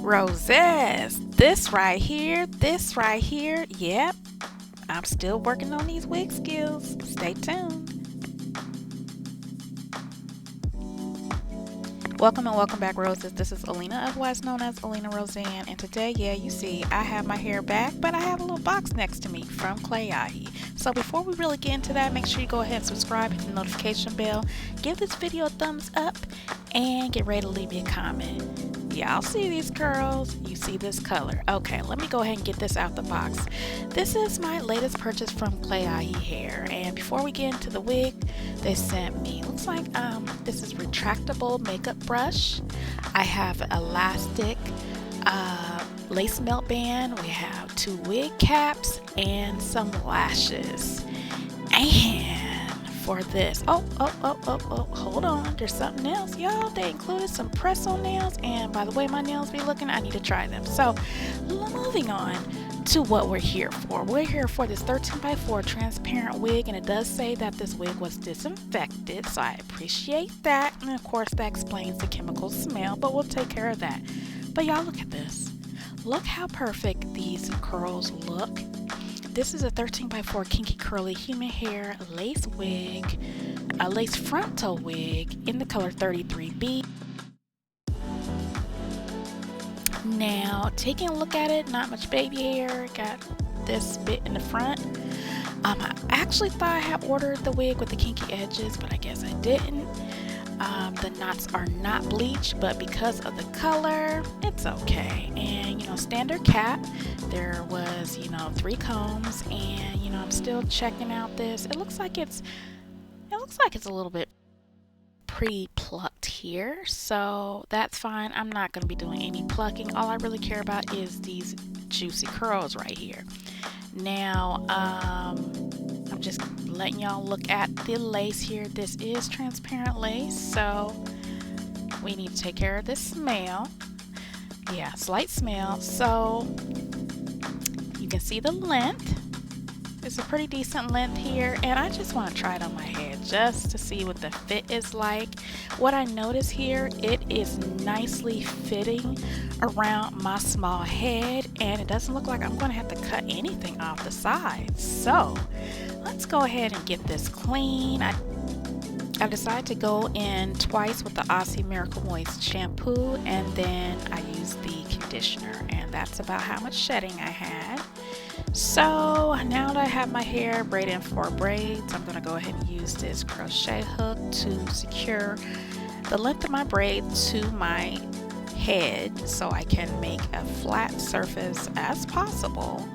Roses, this right here, yep, I'm still working on these wig skills. Stay tuned. Welcome and welcome back, Roses. This is Olena, otherwise known as OlenaRosanne, and today, yeah, you see, I have my hair back, but I have a little box next to me from Klaiyi. So before we really get into that, make sure you go ahead and subscribe, hit the notification bell, give this video a thumbs up, and get ready to leave me a comment. Y'all see these curls? You see this color? Okay, let me go ahead and get this out the box. This is my latest purchase from Klaiyi Hair, and before we get into the wig, they sent me, looks like this is retractable makeup brush. I have elastic lace melt band. We have 2 wig caps and some lashes. And for this, hold on, there's something else, y'all. They included some press-on nails, and by the way my nails be looking, I need to try them. So moving on to what we're here for. We're here for this 13x4 transparent wig, and it does say that this wig was disinfected, so I appreciate that. And of course that explains the chemical smell, but we'll take care of that. But y'all, look at this. Look how perfect these curls look. This is a 13x4 kinky curly human hair lace wig, a lace frontal wig in the color 33B. Now, taking a look at it, not much baby hair, got this bit in the front. I actually thought I had ordered the wig with the kinky edges, but I guess I didn't. The knots are not bleached, but because of the color, it's okay. And standard cap, there was 3 combs, and I'm still checking out this. It looks like it's a little bit pre-plucked here, so that's fine. I'm not going to be doing any plucking. All I really care about is these juicy curls right here. Now I'm just letting y'all look at the lace here. This is transparent lace, so we need to take care of this smell. Yeah, slight smell. So you can see the length. It's a pretty decent length here, and I just want to try it on my head just to see what the fit is like. What I notice here, it is nicely fitting around my small head, and it doesn't look like I'm going to have to cut anything off the sides. So let's go ahead and get this clean. I decided to go in twice with the Aussie Miracle Moist shampoo, and then I used the conditioner, and that's about how much shedding I had. So now that I have my hair braided in 4 braids, I'm going to go ahead and use this crochet hook to secure the length of my braid to my head so I can make a flat surface as possible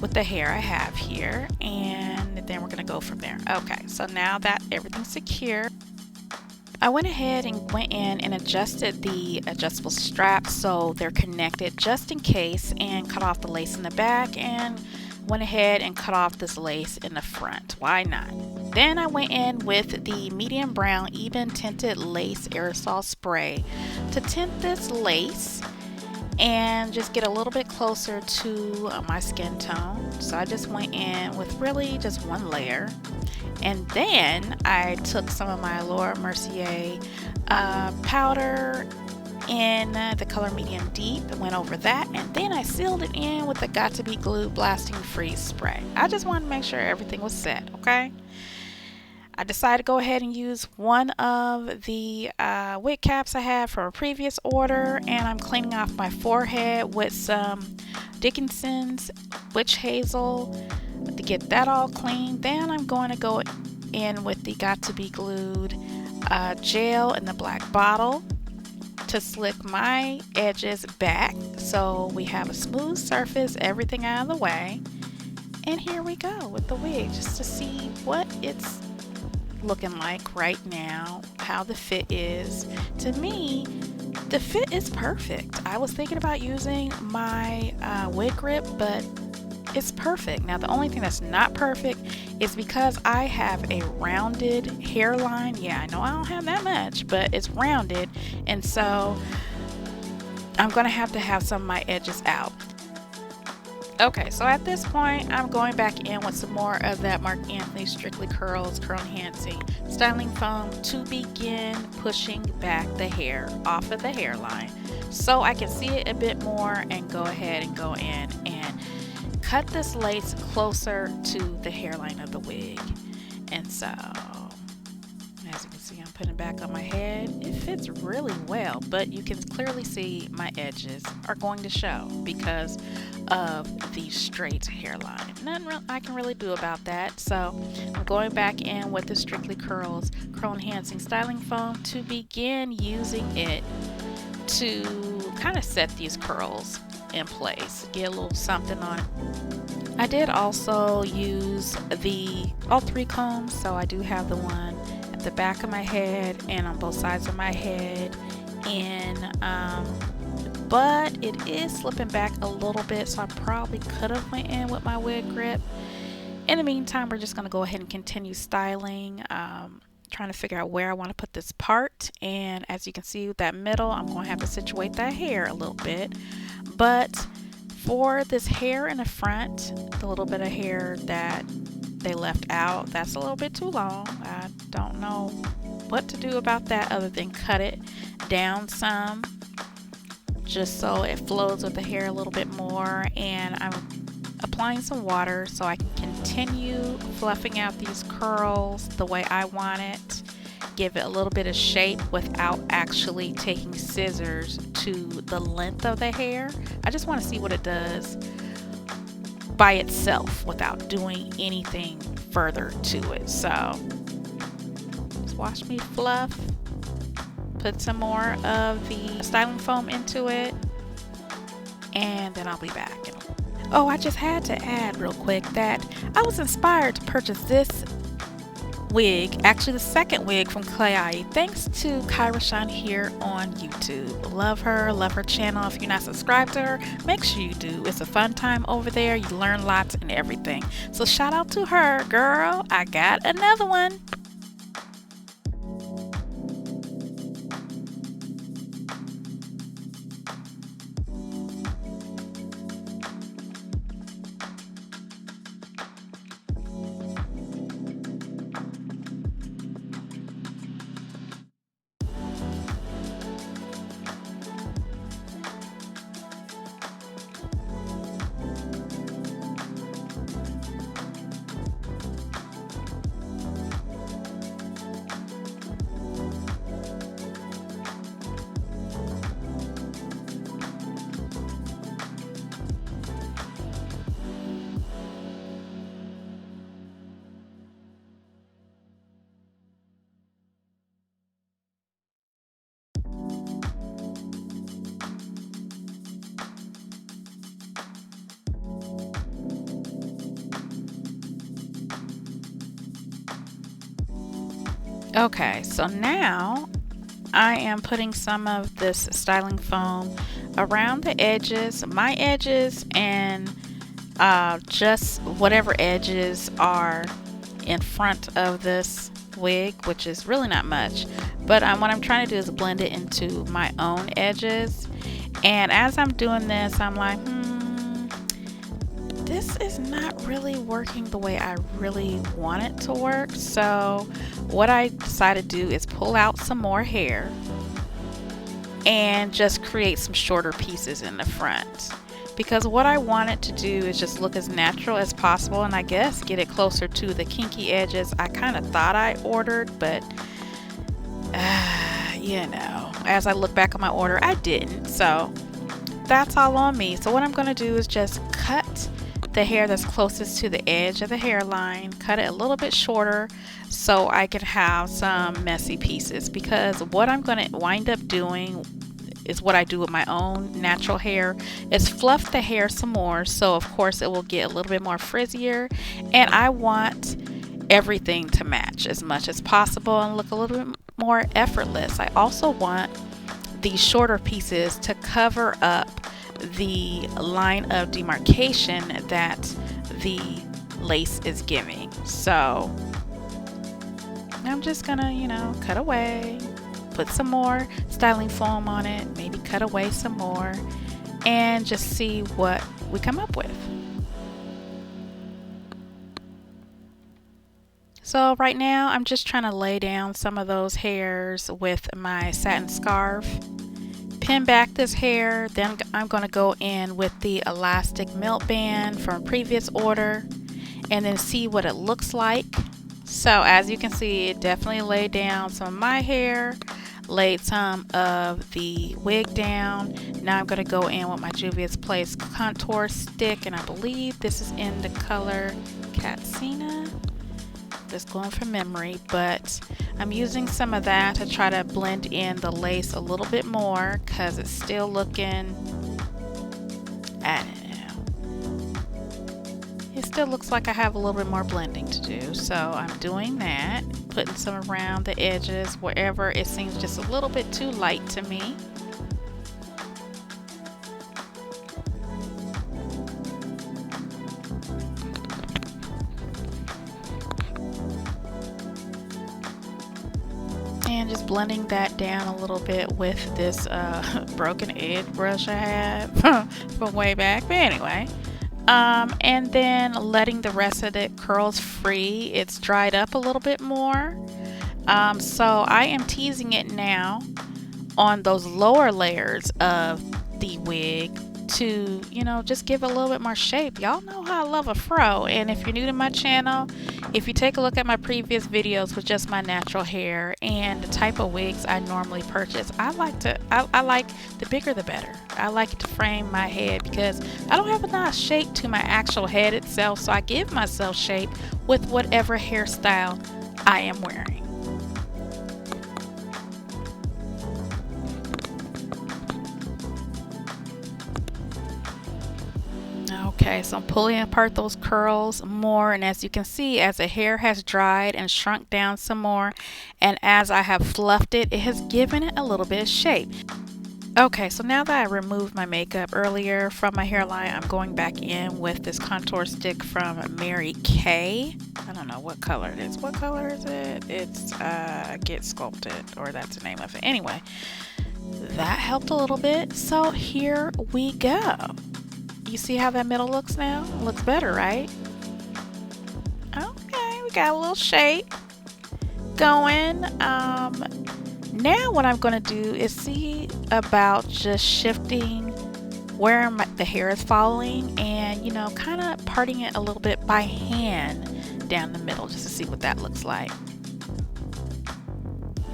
with the hair I have here, and then we're going to go from there. Okay, so now that everything's secure, I went ahead and went in and adjusted the adjustable straps so they're connected just in case, and cut off the lace in the back, and went ahead and cut off this lace in the front. Why not? Then I went in with the medium brown even tinted lace aerosol spray to tint this lace and just get a little bit closer to my skin tone. So I just went in with really just 1 layer. And then I took some of my Laura Mercier powder in the color medium deep and went over that, and then I sealed it in with the Got to Be Glued Blasting Freeze spray. I just wanted to make sure everything was set, okay? I decided to go ahead and use one of the wig caps I had from a previous order, and I'm cleaning off my forehead with some Dickinson's Witch Hazel to get that all clean. Then I'm going to go in with the Got to Be Glued gel in the black bottle to slick my edges back so we have a smooth surface, everything out of the way. And here we go with the wig, just to see what it's looking like right now, how the fit is. To me, the fit is perfect. I was thinking about using my wig grip, but it's perfect. Now the only thing that's not perfect is because I have a rounded hairline. Yeah, I know I don't have that much, but it's rounded, and so I'm gonna have to have some of my edges out. Okay, so at this point I'm going back in with some more of that Marc Anthony Strictly Curls Curl Enhancing Styling Foam to begin pushing back the hair off of the hairline so I can see it a bit more and go ahead and go in and cut this lace closer to the hairline of the wig. And so, as you can see, I'm putting it back on my head. It fits really well, but you can clearly see my edges are going to show because of the straight hairline. Nothing I can really do about that. So I'm going back in with the Strictly Curls Curl Enhancing Styling Foam to begin using it to kind of set these curls in place, get a little something on it. I did also use all 3 combs, so I do have the one at the back of my head and on both sides of my head, and but it is slipping back a little bit, so I probably could have went in with my wig grip. In the meantime, we're just going to go ahead and continue styling, trying to figure out where I want to put this part. And as you can see with that middle, I'm going to have to situate that hair a little bit. But for this hair in the front, the little bit of hair that they left out, that's a little bit too long. I don't know what to do about that other than cut it down some, just so it flows with the hair a little bit more. And I'm applying some water so I can continue fluffing out these curls the way I want it, give it a little bit of shape without actually taking scissors to the length of the hair. I just want to see what it does by itself without doing anything further to it. So just watch me fluff, put some more of the styling foam into it, and then I'll be back. Oh, I just had to add real quick that I was inspired to purchase this wig, actually the second wig from Klaiyi, thanks to OlenaRosanne here on YouTube. Love her channel. If you're not subscribed to her, make sure you do. It's a fun time over there. You learn lots and everything. So shout out to her, girl. I got another one. Okay, so now I am putting some of this styling foam around the edges, my edges, and just whatever edges are in front of this wig, which is really not much. But what I'm trying to do is blend it into my own edges. And as I'm doing this, I'm like, this is not really working the way I really want it to work. So what I decided to do is pull out some more hair and just create some shorter pieces in the front, because what I wanted to do is just look as natural as possible, and I guess get it closer to the kinky edges I kind of thought I ordered, but you know, as I look back on my order, I didn't. So that's all on me. So what I'm going to do is just cut the hair that's closest to the edge of the hairline, cut it a little bit shorter so I can have some messy pieces, because what I'm going to wind up doing is what I do with my own natural hair, is fluff the hair some more, so of course it will get a little bit more frizzier, and I want everything to match as much as possible and look a little bit more effortless. I also want these shorter pieces to cover up the line of demarcation that the lace is giving. So I'm just gonna, you know, cut away, put some more styling foam on it, maybe cut away some more, and just see what we come up with. So right now I'm just trying to lay down some of those hairs with my satin scarf, pin back this hair. Then I'm going to go in with the elastic melt band from a previous order and then see what it looks like. So as you can see, it definitely laid down some of my hair, laid some of the wig down. Now I'm going to go in with my Juvia's Place contour stick, and I believe this is in the color Katsina. Just going from memory, but I'm using some of that to try to blend in the lace a little bit more because it's still looking, I don't know, it still looks like I have a little bit more blending to do. So I'm doing that, putting some around the edges wherever it seems just a little bit too light to me. And just blending that down a little bit with this broken edge brush I had from way back. But anyway, and then letting the rest of the curls free. It's dried up a little bit more. So I am teasing it now on those lower layers of the wig to, you know, just give it a little bit more shape. Y'all know how I love a fro, and if you're new to my channel, if you take a look at my previous videos with just my natural hair and the type of wigs I normally purchase, I like the bigger the better. I like it to frame my head because I don't have enough shape to my actual head itself, so I give myself shape with whatever hairstyle I am wearing. Okay, so I'm pulling apart those curls more, and as you can see, as the hair has dried and shrunk down some more, and as I have fluffed it, it has given it a little bit of shape. Okay, so now that I removed my makeup earlier from my hairline, I'm going back in with this contour stick from Mary Kay. I don't know what color it is. What color is it? It's Get Sculpted, or that's the name of it. Anyway, that helped a little bit, so here we go. You see how that middle looks now? It looks better, right? Okay, we got a little shape going. Now what I'm going to do is see about just shifting where the hair is falling and, you know, kind of parting it a little bit by hand down the middle just to see what that looks like.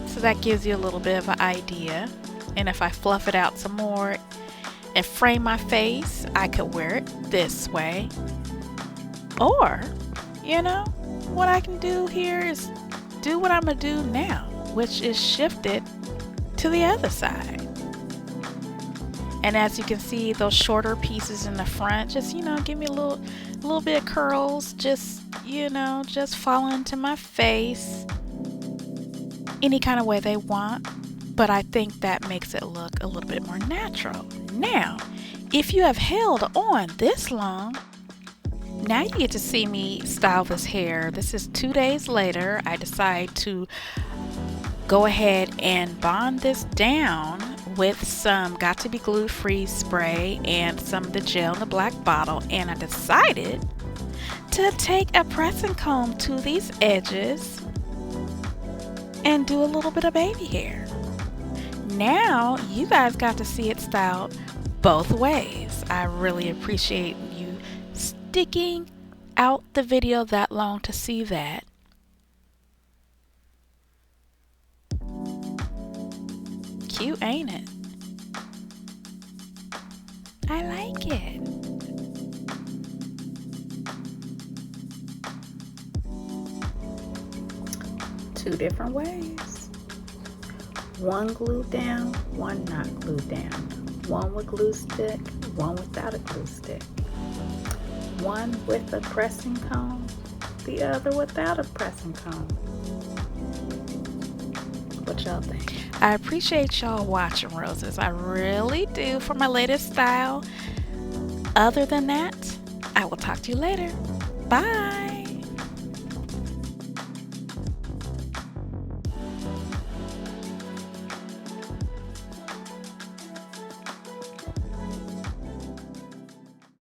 So that gives you a little bit of an idea. And if I fluff it out some more and frame my face, I could wear it this way. Or, you know, what I can do here is do what I'm gonna do now, which is shift it to the other side. And as you can see, those shorter pieces in the front, just, you know, give me a little bit of curls, just, you know, just fall into my face any kind of way they want. But I think that makes it look a little bit more natural. Now, if you have held on this long, now you get to see me style this hair. This is 2 days later. I decide to go ahead and bond this down with some Got to Be Glue Free spray and some of the gel in the black bottle. And I decided to take a pressing comb to these edges and do a little bit of baby hair. Now you guys got to see it styled both ways. I really appreciate you sticking out the video that long to see that. Cute, ain't it? I like it. Two different ways. One glued down, one not glued down. One with glue stick, one without a glue stick. One with a pressing comb, the other without a pressing comb. What y'all think? I appreciate y'all watching, Roses. I really do, for my latest style. Other than that, I will talk to you later. Bye.